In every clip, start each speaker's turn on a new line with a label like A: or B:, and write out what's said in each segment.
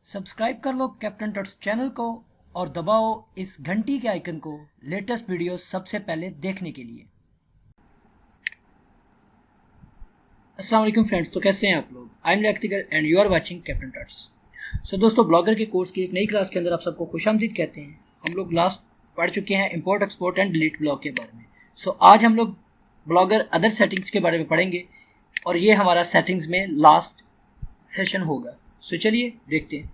A: Subscribe कर लो captain टट्स channel को और दबाओ इस घंटी के आइकन को लेटेस्ट वीडियो सबसे पहले देखने के लिए। अस्सलाम वालेकुम फ्रेंड्स, तो कैसे हैं आप लोग? I am Lactical and you are watching Captain Tuts. So दोस्तों, ब्लॉगर के कोर्स की एक नई क्लास के अंदर आप सबको खुशामदीद कहते हैं। हम लोग लास्ट पढ़ चुके हैं import export and delete blog के बारे में। सो आज हम लोग ब्लॉगर अदर सेटिंग्स के बारे में पढ़ेंगे और ये हमारा सेटिंग्स में लास्ट सेशन होगा। सो चलिए देखते हैं।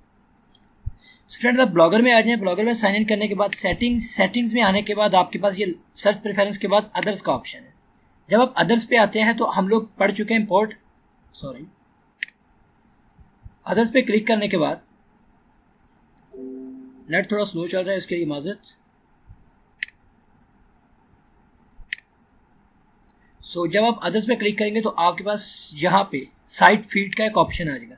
A: फ्रेंड, आप ब्लॉगर में आ जाएं। ब्लॉगर में साइन इन करने के बाद सेटिंग्स में आने के बाद आपके पास ये सर्च प्रेफरेंस के बाद अदर्स का ऑप्शन है। जब आप अदर्स पे आते हैं तो हम लोग पढ़ चुके हैं अदर्स पे क्लिक करने के बाद नेट थोड़ा स्लो चल रहा है, इसके लिए माजरत। जब आप अदर्स पे क्लिक करेंगे तो आपके पास यहाँ पे साइट फीड का एक ऑप्शन आ जाएगा।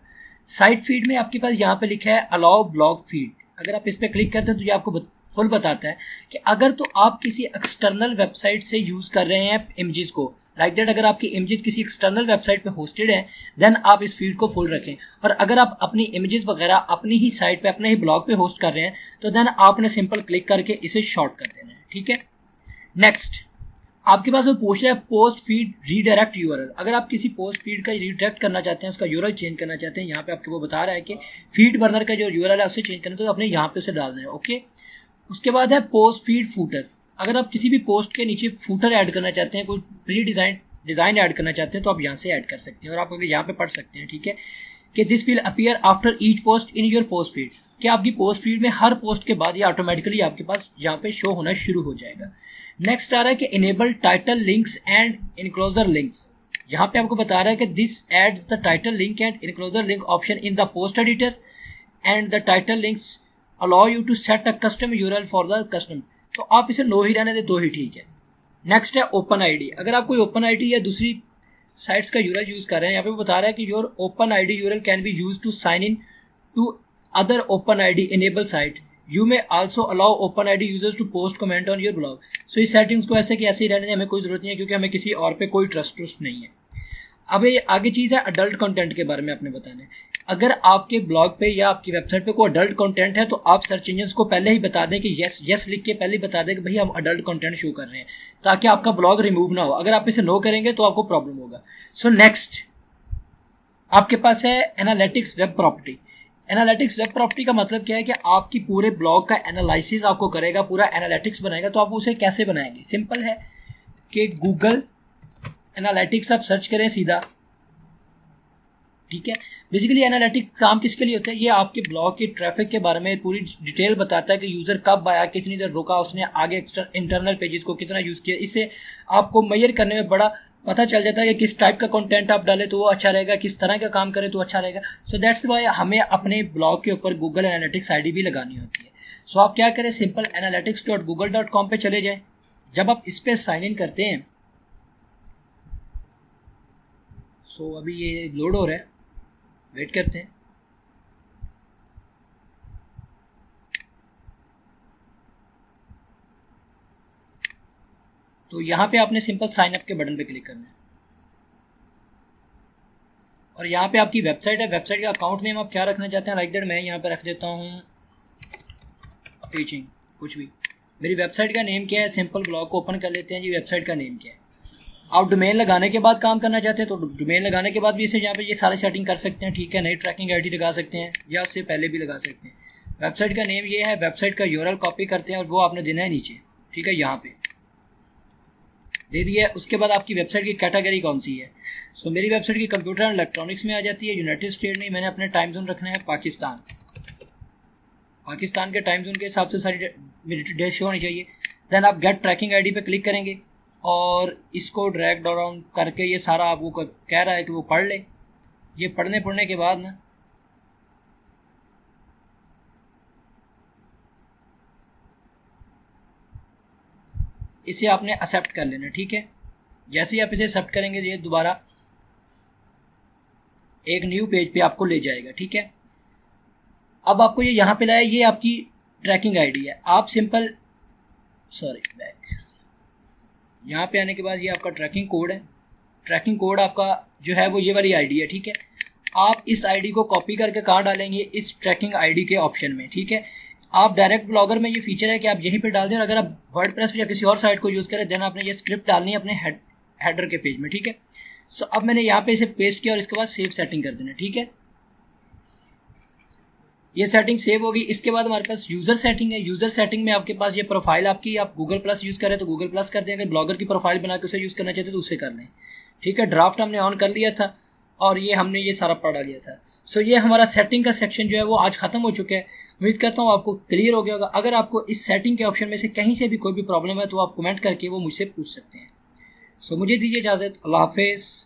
A: साइट फीड में आपके पास यहाँ पे लिखा है अलाउ ब्लॉग फीड। अगर आप इस पर क्लिक करते हैं तो ये आपको फुल बताता है कि अगर तो आप किसी एक्सटर्नल वेबसाइट से यूज कर रहे हैं इमेजेस को, लाइक दैट अगर आपकी इमेजेस किसी एक्सटर्नल वेबसाइट पे होस्टेड है देन आप इस फीड को फुल रखें। और अगर आप अपनी इमेजेस वगैरह अपनी ही साइट पे अपने ही ब्लॉग पे होस्ट कर रहे हैं तो देन आपने सिंपल क्लिक करके इसे शॉर्ट कर देना है। ठीक है, नेक्स्ट आपके पास वो पूछ रहा है पोस्ट फीड रीडायरेक्ट यूआरएल। अगर आप किसी पोस्ट फीड का रीडायरेक्ट करना चाहते हैं, उसका यूआरएल चेंज करना चाहते हैं, यहाँ पे आपको वो बता रहा है कि फीड बर्नर का जो यूआरएल है उसे चेंज करना है तो आपने यहाँ पे उसे डालना है। ओके, उसके बाद है पोस्ट फीड फूटर। अगर आप किसी भी पोस्ट के नीचे फूटर ऐड करना चाहते हैं, कोई प्री डिजाइन ऐड करना चाहते हैं तो आप यहाँ से ऐड कर सकते हैं और आप यहाँ पे पढ़ सकते हैं। ठीक है, कि this will appear after each post in your post feed. कि आपकी पोस्ट फीड में हर पोस्ट के बाद ये ऑटोमेटिकली आपके पास यहाँ पे शो होना शुरू हो जाएगा। नेक्स्ट आ रहा है कि enable title links and enclosure links. यहाँ पे आपको बता रहा है कि this adds the title link and enclosure link option in the post editor and the title links allow you to set a custom URL for the custom. तो आप इसे नो ही रहने दे तो ही ठीक है। नेक्स्ट है ओपन आईडी। अगर आप कोई ओपन आईडी या दूसरी साइट्स का यूआरएल यूज कर रहे हैं, यहाँ पे बता रहा है कि your open ID URL can be use to sign in to other open ID enable site. You may also allow open ID users to post comment on your blog. So इस सेटिंग्स को ऐसे कि ऐसे ही रहने दें, हमें कोई जरूरत नहीं है क्योंकि हमें किसी और पे कोई ट्रस्ट नहीं है। अब ये आगे चीज़ है अडल्ट कंटेंट के बारे में आपने बताना है। अगर आपके ब्लॉग पे या आपकी वेबसाइट पे कोई अडल्ट कंटेंट है तो आप सर्च इंजन को पहले ही बता दें कि यस लिख के पहले ही बता दें कि भाई हम अडल्ट कंटेंट शो कर रहे हैं, ताकि आपका ब्लॉग रिमूव ना हो। अगर आप इसे नो करेंगे तो आपको प्रॉब्लम होगा। सो नेक्स्ट आपके पास है analytics web property. Analytics web property का मतलब क्या है कि आपकी पूरे ब्लॉग का एनालिसिस आपको करेगा, पूरा एनालिटिक्स बनाएगा। तो आप उसे कैसे बनाएंगे? सिंपल है कि गूगल एनालिटिक्स आप सर्च करें सीधा। ठीक है, बेसिकली एनालिटिक्स काम किसके लिए होता है? ये आपके ब्लॉग के ट्रैफिक के बारे में पूरी डिटेल बताता है कि यूजर कब आया, कितनी देर रुका, उसने आगे इंटरनल पेजेस को कितना यूज किया। इससे आपको मेजर करने में बड़ा पता चल जाता है कि किस टाइप का कंटेंट आप डालें तो वो अच्छा रहेगा, किस तरह का काम करें तो अच्छा रहेगा। सो दैट्स वाई हमें अपने ब्लॉग के ऊपर गूगल एनालिटिक्स आईडी भी लगानी होती है। सो आप क्या करें, सिंपल analytics.google.com पे चले जाएं। जब आप इस पे साइन इन करते हैं, सो अभी ये लोड हो रहा है, वेट करते हैं। तो यहाँ पे आपने सिंपल साइन अप के बटन पे क्लिक करना है और यहाँ पे आपकी वेबसाइट है। वेबसाइट का अकाउंट नेम आप क्या रखना चाहते हैं? लाइक दैट मैं यहाँ पे रख देता हूँ टीचिंग, कुछ भी। मेरी वेबसाइट का नेम क्या है? सिंपल ब्लॉग को ओपन कर लेते हैं जी। वेबसाइट का नेम क्या है? आप डोमेन लगाने के बाद काम करना चाहते हैं तो डोमेन लगाने के बाद भी इसे यहाँ पे ये सारे सेटिंग कर सकते हैं। ठीक है, नई ट्रैकिंग आईडी लगा सकते हैं या उससे पहले भी लगा सकते हैं। वेबसाइट का नेम ये है, वेबसाइट का यूआरएल कॉपी करते हैं और वो आपने देना है नीचे। ठीक है, यहाँ पे दे दिया। उसके बाद आपकी वेबसाइट की कैटेगरी कौन सी है? सो मेरी वेबसाइट की कंप्यूटर एंड इलेक्ट्रॉनिक्स में आ जाती है। यूनाइटेड स्टेट नहीं, मैंने अपने टाइम जोन रखना है पाकिस्तान। पाकिस्तान के टाइम जोन के हिसाब से सारी मेरी डेट शो होनी चाहिए। देन आप गेट ट्रैकिंग आईडी पे क्लिक करेंगे और इसको ड्रैग डाउन करके ये सारा आपको कह रहा है कि वो पढ़ ले। ये पढ़ने के बाद ना इसे आपने एक्सेप्ट कर लेना। ठीक है, जैसे ही आप इसे एक्सेप्ट करेंगे ये दोबारा एक न्यू पेज पे आपको ले जाएगा। ठीक है, अब आपको ये यहाँ पे लाया, ये आपकी ट्रैकिंग आईडी है। आप सिंपल बैक यहाँ पे आने के बाद ये आपका ट्रैकिंग कोड है। ट्रैकिंग कोड आपका जो है वो ये वाली आईडी है। ठीक है, आप इस आईडी को कॉपी करके कहाँ डालेंगे, इस ट्रैकिंग आईडी के ऑप्शन में, ठीक है। आप डायरेक्ट ब्लॉगर में ये फीचर है कि आप यहीं पे डाल दें, और अगर आप वर्डप्रेस या किसी और साइट को यूज़ करें देन आपने ये स्क्रिप्ट डालनी है अपने हेडर के पेज में, ठीक है। सो अब मैंने यहाँ पे इसे पेस्ट किया और इसके बाद सेव सेटिंग कर देना, ठीक है। ये सेटिंग सेव होगी। इसके बाद हमारे पास यूज़र सेटिंग है। यूज़र सेटिंग में आपके पास ये प्रोफाइल आपकी, आप गूगल प्लस यूज़ करें तो गूगल प्लस कर दें, अगर ब्लॉगर की प्रोफाइल बना के उसे यूज़ करना चाहते तो उससे कर लें, ठीक है। ड्राफ्ट हमने ऑन कर लिया था और ये हमने ये सारा पढ़ा लिया था। सो ये हमारा सेटिंग का सेक्शन जो है वो आज ख़त्म हो चुका है। उम्मीद करता हूँ आपको क्लियर हो गया होगा। अगर आपको इस सेटिंग के ऑप्शन में से कहीं से भी कोई भी प्रॉब्लम है तो आप कमेंट करके वो मुझसे पूछ सकते हैं। सो मुझे दीजिए इजाज़त। अल्लाह हाफिज़।